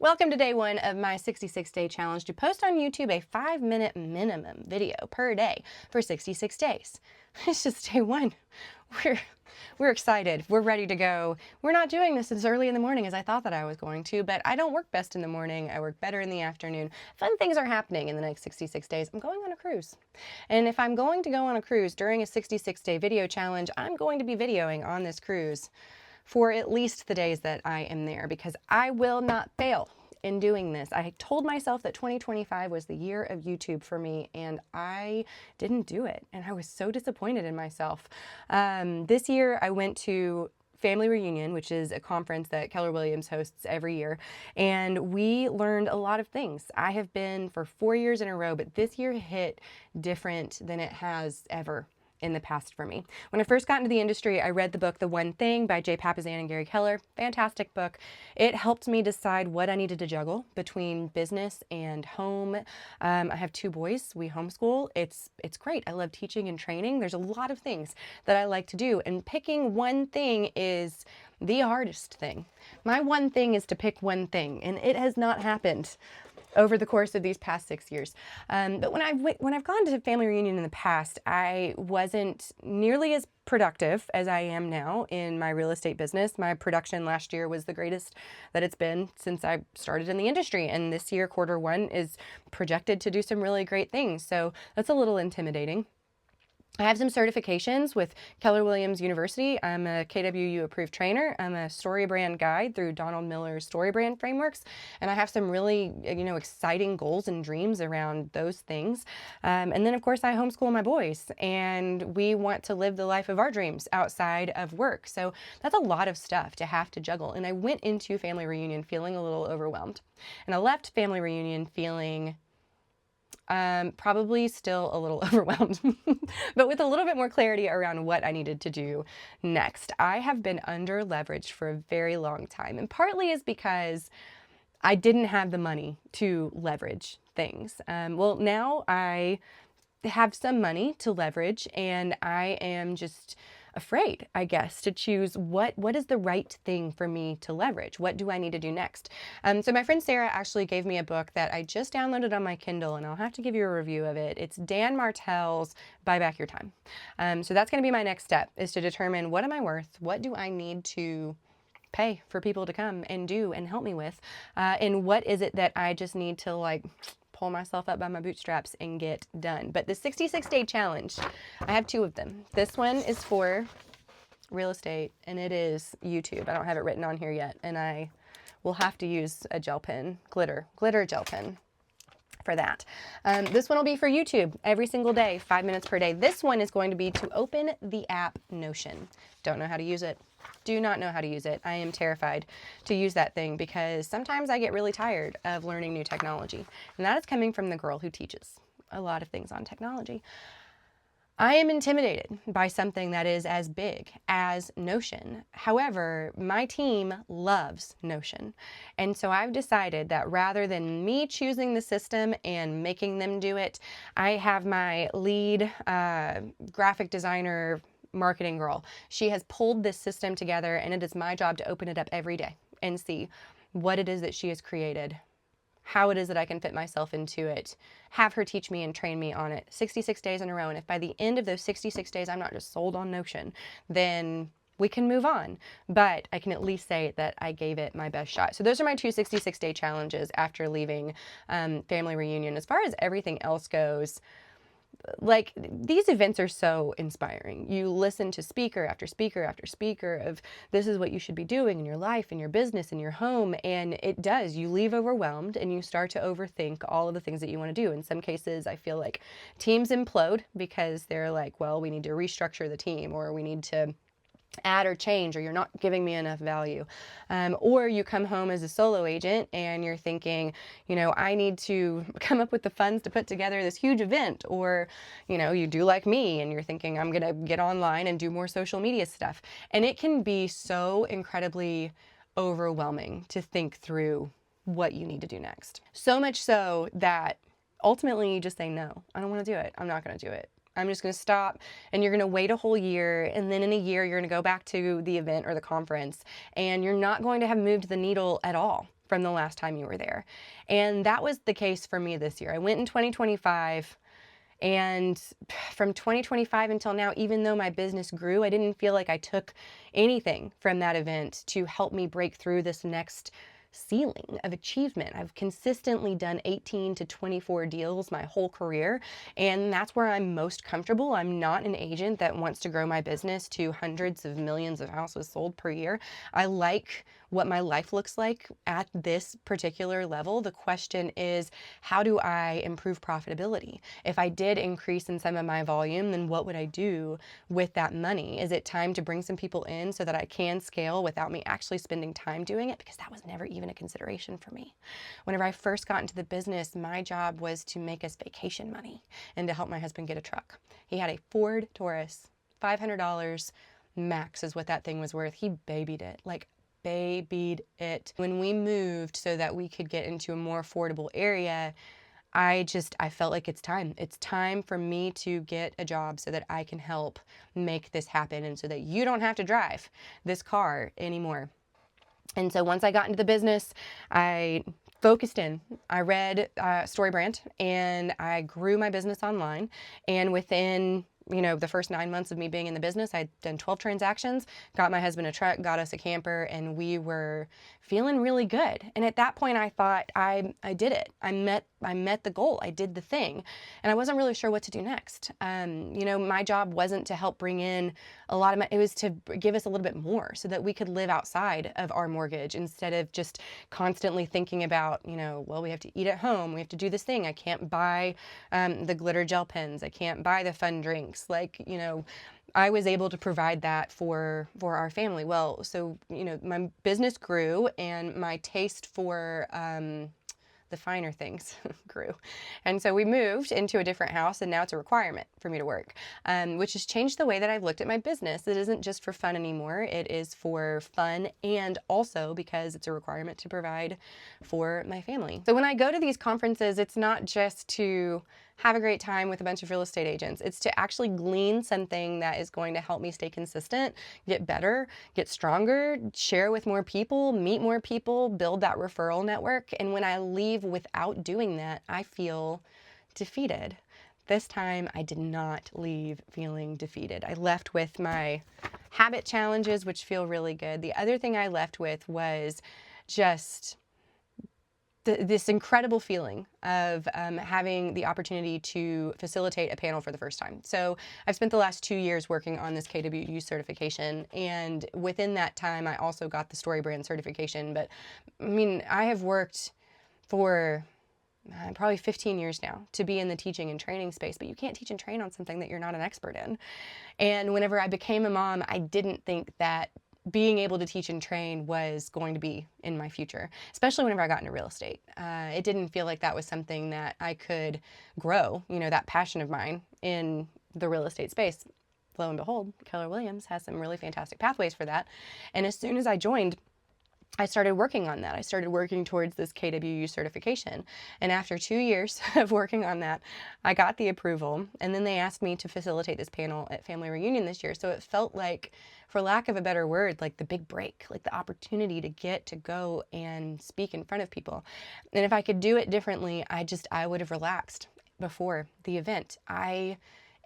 Welcome to day one of my 66-day challenge to post on YouTube a 5-minute minimum video per day for 66 days. It's just day one. We're excited. We're ready to go. We're not doing this as early in the morning as I thought that I was going to, but I don't work best in the morning. I work better in the afternoon. Fun things are happening in the next 66 days. I'm going on a cruise. And if I'm going to go on a cruise during a 66-day video challenge, I'm going to be videoing on this cruise for at least the days that I am there, because I will not fail in doing this. I told myself that 2025 was the year of YouTube for me, and I didn't do it. And I was so disappointed in myself. This year I went to Family Reunion, which is a conference that Keller Williams hosts every year, and we learned a lot of things. I have been for 4 years in a row, but this year hit different than it has ever in the past for me. When I first got into the industry, I read the book The One Thing by Jay Papasan and Gary Keller. Fantastic book. It helped me decide what I needed to juggle between business and home. I have 2 boys. We homeschool. It's great. I love teaching and training. There's a lot of things that I like to do, and picking one thing is the hardest thing. My one thing is to pick one thing, and it has not happened over the course of these past 6 years. But when I've gone to Family Reunion in the past, I wasn't nearly as productive as I am now in my real estate business. My production last year was the greatest that it's been since I started in the industry. And this year, Q1 is projected to do some really great things. So that's a little intimidating. I have some certifications with Keller Williams University. I'm a KWU approved trainer. I'm a story brand guide through Donald Miller's story brand frameworks. And I have some really, exciting goals and dreams around those things. And then of course I homeschool my boys, and we want to live the life of our dreams outside of work. So that's a lot of stuff to have to juggle. And I went into Family Reunion feeling a little overwhelmed. And I left Family Reunion feeling probably still a little overwhelmed, but with a little bit more clarity around what I needed to do next. I have been under leveraged for a very long time, and partly is because I didn't have the money to leverage things. Well, now I have some money to leverage, and I am just afraid, I guess, to choose what is the right thing for me to leverage. What do I need to do next? So my friend Sarah actually gave me a book that I just downloaded on my Kindle, and I'll have to give you a review of it. It's Dan Martell's Buy Back Your Time. So that's going to be my next step, is to determine what am I worth? What do I need to pay for people to come and do and help me with? And what is it that I just need to pull myself up by my bootstraps and get done? But the 66-day challenge, I have 2 of them. This one is for real estate, and it is YouTube. I don't have it written on here yet, and I will have to use a gel pen, glitter gel pen for that. This one will be for YouTube every single day, 5 minutes per day. This one is going to be to open the app Notion. Don't know how to use it. Do not know how to use it. I am terrified to use that thing because sometimes I get really tired of learning new technology. And that is coming from the girl who teaches a lot of things on technology. I am intimidated by something that is as big as Notion. However, my team loves Notion. And so I've decided that rather than me choosing the system and making them do it, I have my lead graphic designer marketing girl. She has pulled this system together, and it is my job to open it up every day and see what it is that she has created, how it is that I can fit myself into it, have her teach me and train me on it 66 days in a row. And if by the end of those 66 days I'm not just sold on Notion, then we can move on. But I can at least say that I gave it my best shot. So those are my 2 66-day challenges after leaving Family Reunion. As far as everything else goes, these events are so inspiring. You listen to speaker after speaker after speaker of this is what you should be doing in your life, in your business, in your home. And it does. You leave overwhelmed and you start to overthink all of the things that you want to do. In some cases, I feel like teams implode because they're like, well, we need to restructure the team, or we need to add or change, or you're not giving me enough value. Or you come home as a solo agent and you're thinking, I need to come up with the funds to put together this huge event. Or, you do like me and you're thinking, I'm going to get online and do more social media stuff. And it can be so incredibly overwhelming to think through what you need to do next. So much so that ultimately you just say, no, I don't want to do it. I'm not going to do it. I'm just going to stop, and you're going to wait a whole year, and then in a year you're going to go back to the event or the conference, and you're not going to have moved the needle at all from the last time you were there. And that was the case for me this year. I went in 2025, and from 2025 until now, even though my business grew, I didn't feel like I took anything from that event to help me break through this next ceiling of achievement. I've consistently done 18 to 24 deals my whole career, and that's where I'm most comfortable. I'm not an agent that wants to grow my business to hundreds of millions of houses sold per year. I like what my life looks like at this particular level. The question is, how do I improve profitability? If I did increase in some of my volume, then what would I do with that money? Is it time to bring some people in so that I can scale without me actually spending time doing it? Because that was never even a consideration for me. Whenever I first got into the business, my job was to make us vacation money and to help my husband get a truck. He had a Ford Taurus, $500 max is what that thing was worth. He babied it, like babied it. When we moved so that we could get into a more affordable area, I felt like it's time. It's time for me to get a job so that I can help make this happen and so that you don't have to drive this car anymore. And so once I got into the business, I focused in. I read StoryBrand, and I grew my business online. And within the first 9 months of me being in the business, I'd done 12 transactions, got my husband a truck, got us a camper, and we were feeling really good. And at that point, I thought I did it. I met the goal. I did the thing, and I wasn't really sure what to do next. My job wasn't to help bring in a lot of money. It was to give us a little bit more so that we could live outside of our mortgage instead of just constantly thinking about, well, we have to eat at home. We have to do this thing. I can't buy the glitter gel pens. I can't buy the fun drinks. I was able to provide that for our family. Well, so, my business grew, and my taste for the finer things grew. And so we moved into a different house, and now it's a requirement for me to work, which has changed the way that I've looked at my business. It isn't just for fun anymore. It is for fun, and also because it's a requirement to provide for my family. So when I go to these conferences, it's not just to have a great time with a bunch of real estate agents. It's to actually glean something that is going to help me stay consistent, get better, get stronger, share with more people, meet more people, build that referral network. And when I leave without doing that, I feel defeated. This time, I did not leave feeling defeated. I left with my habit challenges, which feel really good. The other thing I left with was just this incredible feeling of having the opportunity to facilitate a panel for the first time. So I've spent the last 2 years working on this KWU certification, and within that time, I also got the StoryBrand certification. But I have worked for probably 15 years now to be in the teaching and training space, but you can't teach and train on something that you're not an expert in. And whenever I became a mom, I didn't think that being able to teach and train was going to be in my future, especially whenever I got into real estate. It didn't feel like that was something that I could grow, that passion of mine in the real estate space. Lo and behold, Keller Williams has some really fantastic pathways for that. And as soon as I joined, I started working on that. I started working towards this KWU certification. And after 2 years of working on that, I got the approval. And then they asked me to facilitate this panel at Family Reunion this year. So it felt like, for lack of a better word, like the big break, like the opportunity to get to go and speak in front of people. And if I could do it differently, I would have relaxed before the event. I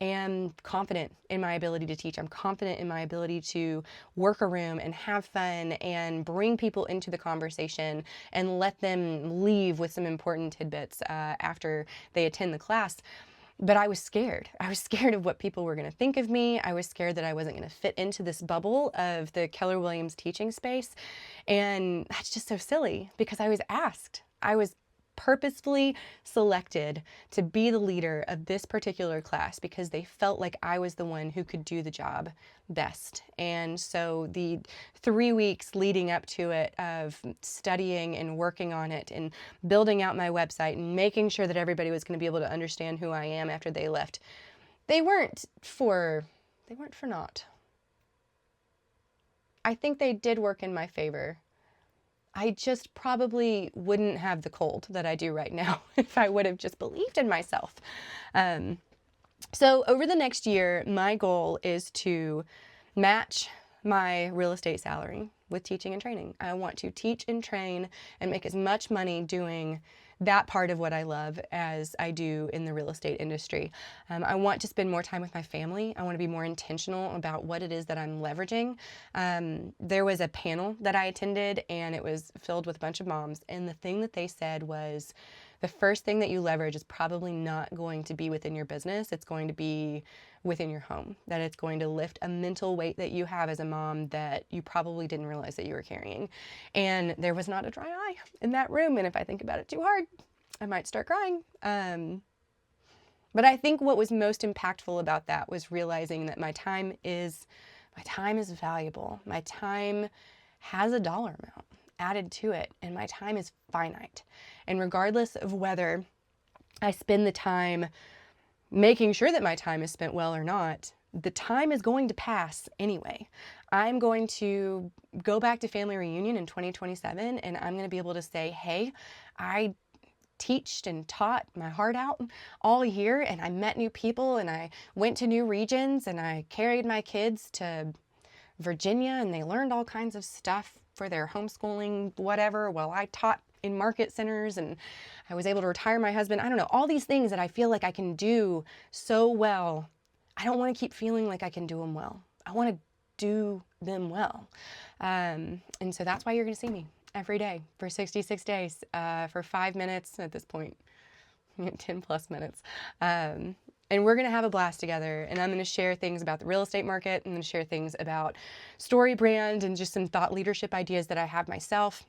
am confident in my ability to teach. I'm confident in my ability to work a room and have fun and bring people into the conversation and let them leave with some important tidbits after they attend the class. But I was scared. I was scared of what people were going to think of me. I was scared that I wasn't going to fit into this bubble of the Keller Williams teaching space. And that's just so silly, because I was asked. I was purposefully selected to be the leader of this particular class because they felt like I was the one who could do the job best. And so the 3 weeks leading up to it of studying and working on it and building out my website and making sure that everybody was going to be able to understand who I am after they left, they weren't for naught. I think they did work in my favor. I just probably wouldn't have the cold that I do right now if I would have just believed in myself. So over the next year, my goal is to match my real estate salary with teaching and training. I want to teach and train and make as much money doing that part of what I love as I do in the real estate industry. I want to spend more time with my family. I want to be more intentional about what it is that I'm leveraging. There was a panel that I attended, and it was filled with a bunch of moms, and the thing that they said was, the first thing that you leverage is probably not going to be within your business. It's going to be within your home, that it's going to lift a mental weight that you have as a mom that you probably didn't realize that you were carrying. And there was not a dry eye in that room. And if I think about it too hard, I might start crying. But I think what was most impactful about that was realizing that my time is valuable. My time has a dollar amount added to it, and my time is finite. And regardless of whether I spend the time making sure that my time is spent well or not, the time is going to pass anyway. I'm going to go back to family reunion in 2027, and I'm going to be able to say, hey, I teached and taught my heart out all year, and I met new people, and I went to new regions, and I carried my kids to Virginia, and they learned all kinds of stuff for their homeschooling, whatever, while I taught in market centers, and I was able to retire my husband. I don't know, all these things that I feel like I can do so well. I don't want to keep feeling like I can do them well. I want to do them well. And so that's why you're going to see me every day for 66 days, for 5 minutes at this point, 10 plus minutes. And we're going to have a blast together, and I'm going to share things about the real estate market. I'm going to share things about story brand and just some thought leadership ideas that I have myself.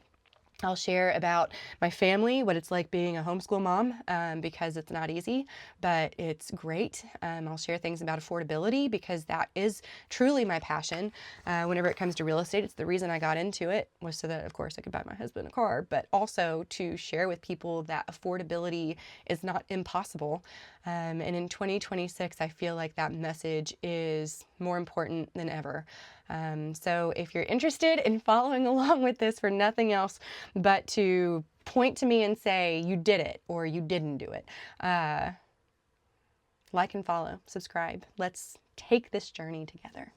I'll share about my family, what it's like being a homeschool mom, because it's not easy, but it's great. I'll share things about affordability, because that is truly my passion. Whenever it comes to real estate, it's the reason I got into it, was so that, of course, I could buy my husband a car, but also to share with people that affordability is not impossible. And in 2026, I feel like that message is more important than ever. So if you're interested in following along with this for nothing else but to point to me and say you did it or you didn't do it, like and follow, subscribe. Let's take this journey together.